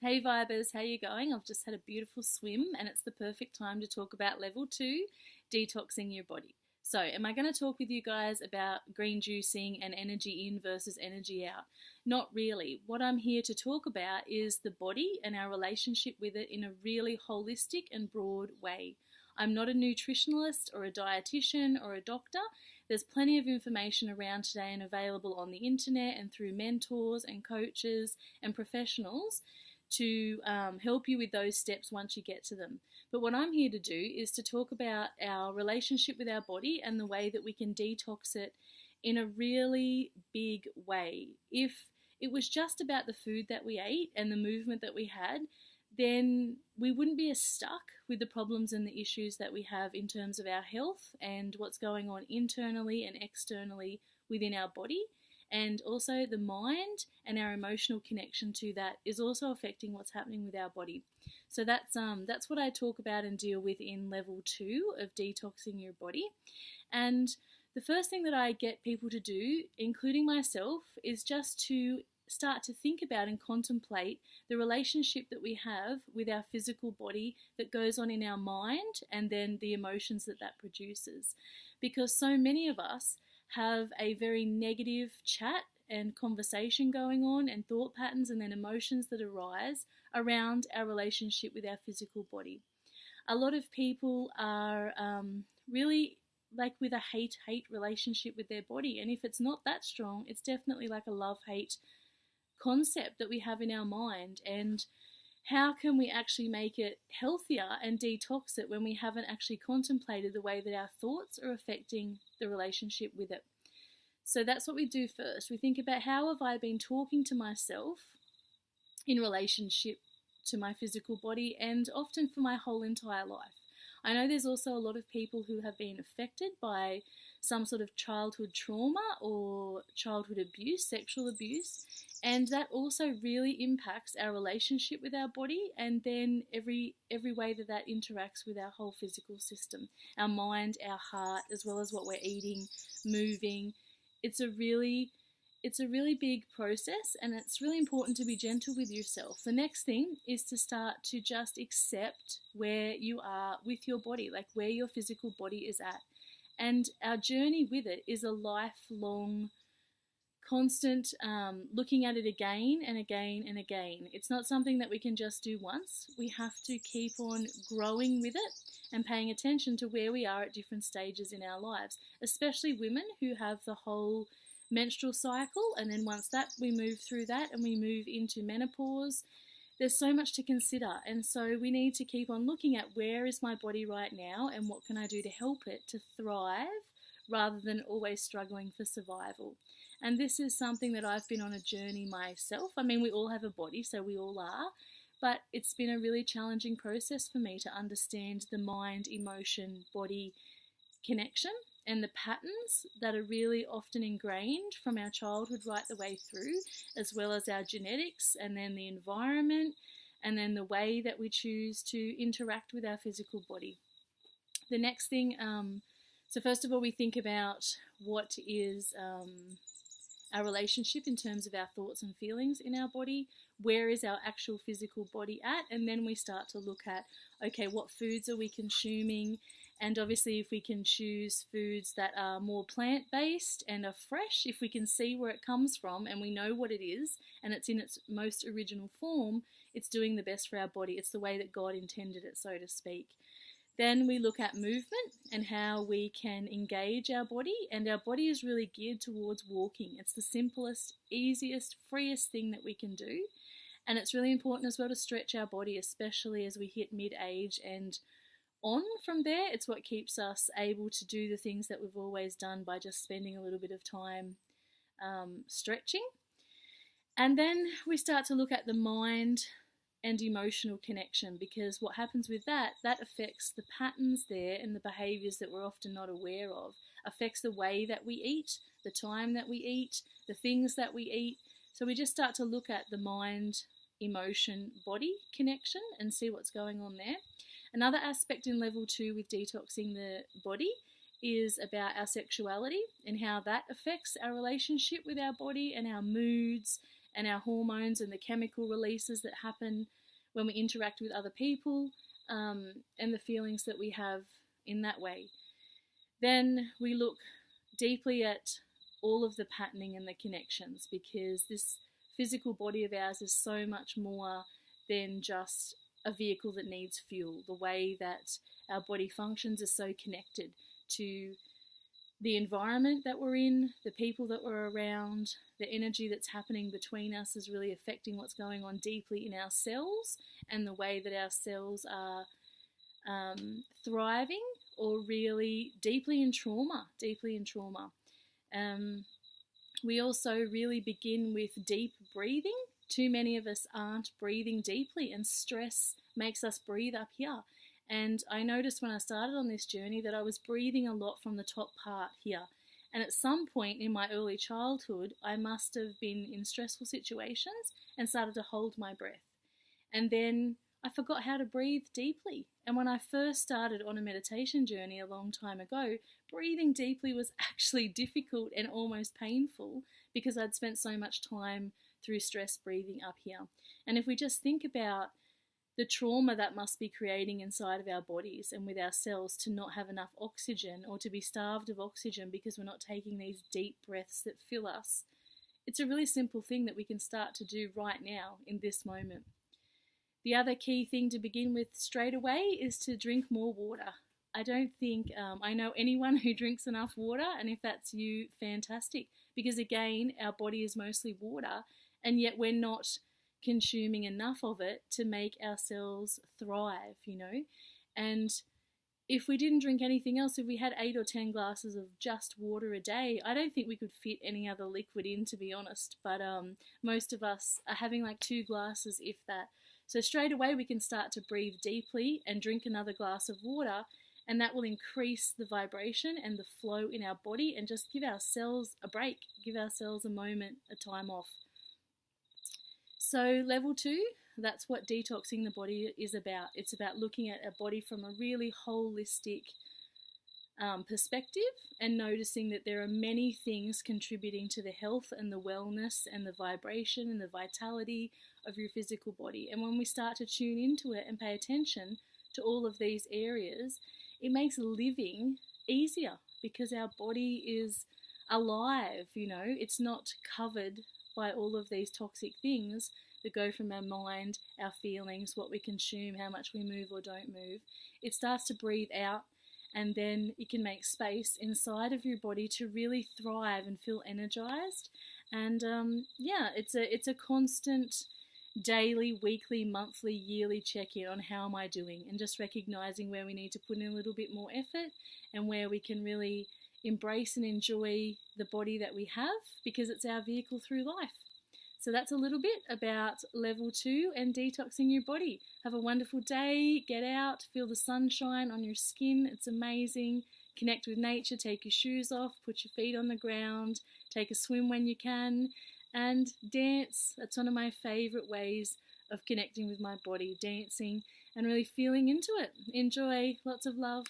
Hey Vibers, how you going? I've just had a beautiful swim and it's the perfect time to talk about level 2, detoxing your body. So, am I going to talk with you guys about green juicing and energy in versus energy out? Not really. What I'm here to talk about is the body and our relationship with it in a really holistic and broad way. I'm not a nutritionalist or a dietitian or a doctor. There's plenty of information around today and available on the internet and through mentors and coaches and professionals to help you with those steps once you get to them. But what I'm here to do is to talk about our relationship with our body and the way that we can detox it in a really big way. If it was just about the food that we ate and the movement that we had, then we wouldn't be as stuck with the problems and the issues that we have in terms of our health and what's going on internally and externally within our body. And also the mind and our emotional connection to that is also affecting what's happening with our body. So that's what I talk about and deal with in level 2 of detoxing your body. And the first thing that I get people to do, including myself, is just to start to think about and contemplate the relationship that we have with our physical body that goes on in our mind and then the emotions that that produces. Because so many of us have a very negative chat and conversation going on and thought patterns and then emotions that arise around our relationship with our physical body. A lot of people are really like with a hate-hate relationship with their body, and if it's not that strong, it's definitely like a love-hate concept that we have in our mind. And how can we actually make it healthier and detox it when we haven't actually contemplated the way that our thoughts are affecting the relationship with it? So that's what we do first. We think about, how have I been talking to myself in relationship to my physical body, and often for my whole entire life. I know there's also a lot of people who have been affected by some sort of childhood trauma or childhood abuse, sexual abuse, and that also really impacts our relationship with our body and then every way that that interacts with our whole physical system, our mind, our heart, as well as what we're eating, moving. It's a really big process, and it's really important to be gentle with yourself. The next thing is to start to just accept where you are with your body, like where your physical body is at. And our journey with it is a lifelong, constant looking at it again and again and again. It's not something that we can just do once. We have to keep on growing with it and paying attention to where we are at different stages in our lives, especially women who have the whole menstrual cycle, and then once that we move through that and we move into menopause. There's so much to consider, and so we need to keep on looking at where is my body right now and what can I do to help it to thrive rather than always struggling for survival. And this is something that I've been on a journey myself. I mean, we all have a body, so we all are, but it's been a really challenging process for me to understand the mind, emotion, body connection and the patterns that are really often ingrained from our childhood right the way through, as well as our genetics and then the environment and then the way that we choose to interact with our physical body. The next thing, so first of all, we think about what is our relationship in terms of our thoughts and feelings in our body. Where is our actual physical body at? And then we start to look at, okay, what foods are we consuming? And obviously if we can choose foods that are more plant-based and are fresh, if we can see where it comes from and we know what it is and it's in its most original form, it's doing the best for our body. It's the way that God intended it, so to speak. Then we look at movement and how we can engage our body, and our body is really geared towards walking. It's the simplest, easiest, freest thing that we can do. And it's really important as well to stretch our body, especially as we hit mid-age and on from there. It's what keeps us able to do the things that we've always done by just spending a little bit of time stretching. And then we start to look at the mind and emotional connection, because what happens with that affects the patterns there and the behaviours that we're often not aware of, affects the way that we eat, the time that we eat, the things that we eat. So we just start to look at the mind, emotion, body connection and see what's going on there. Another aspect in level 2 with detoxing the body is about our sexuality and how that affects our relationship with our body and our moods and our hormones and the chemical releases that happen when we interact with other people, and the feelings that we have in that way. Then we look deeply at all of the patterning and the connections, because this physical body of ours is so much more than just a vehicle that needs fuel. The way that our body functions is so connected to the environment that we're in, the people that we're around, the energy that's happening between us is really affecting what's going on deeply in our cells, and the way that our cells are thriving or really deeply in trauma. We also really begin with deep breathing. Too many of us aren't breathing deeply, and stress makes us breathe up here. And I noticed when I started on this journey that I was breathing a lot from the top part here. And at some point in my early childhood, I must have been in stressful situations and started to hold my breath. And then I forgot how to breathe deeply. And when I first started on a meditation journey a long time ago, breathing deeply was actually difficult and almost painful, because I'd spent so much time through stress breathing up here. And if we just think about the trauma that must be creating inside of our bodies and with our cells to not have enough oxygen, or to be starved of oxygen because we're not taking these deep breaths that fill us, it's a really simple thing that we can start to do right now in this moment. The other key thing to begin with straight away is to drink more water. I don't think I know anyone who drinks enough water, and if that's you, fantastic, because again, our body is mostly water, and yet we're not consuming enough of it to make our cells thrive, And if we didn't drink anything else, if we had 8 or 10 glasses of just water a day, I don't think we could fit any other liquid in, to be honest. But most of us are having like 2 glasses, if that. So straight away we can start to breathe deeply and drink another glass of water, and that will increase the vibration and the flow in our body, and just give our cells a break, give ourselves a moment, a time off. So level 2, that's what detoxing the body is about. It's about looking at our body from a really holistic perspective, and noticing that there are many things contributing to the health and the wellness and the vibration and the vitality of your physical body. And when we start to tune into it and pay attention to all of these areas, it makes living easier, because our body is alive, it's not covered by all of these toxic things that go from our mind, our feelings, what we consume, how much we move or don't move. It starts to breathe out, and then you can make space inside of your body to really thrive and feel energized. And it's a constant daily, weekly, monthly, yearly check-in on how am I doing, and just recognizing where we need to put in a little bit more effort, and where we can really embrace and enjoy the body that we have, because it's our vehicle through life. So that's a little bit about level 2 and detoxing your body. Have a wonderful day, get out, feel the sunshine on your skin, it's amazing. Connect with nature, take your shoes off, put your feet on the ground, take a swim when you can, and dance. That's one of my favourite ways of connecting with my body, dancing and really feeling into it. Enjoy, lots of love.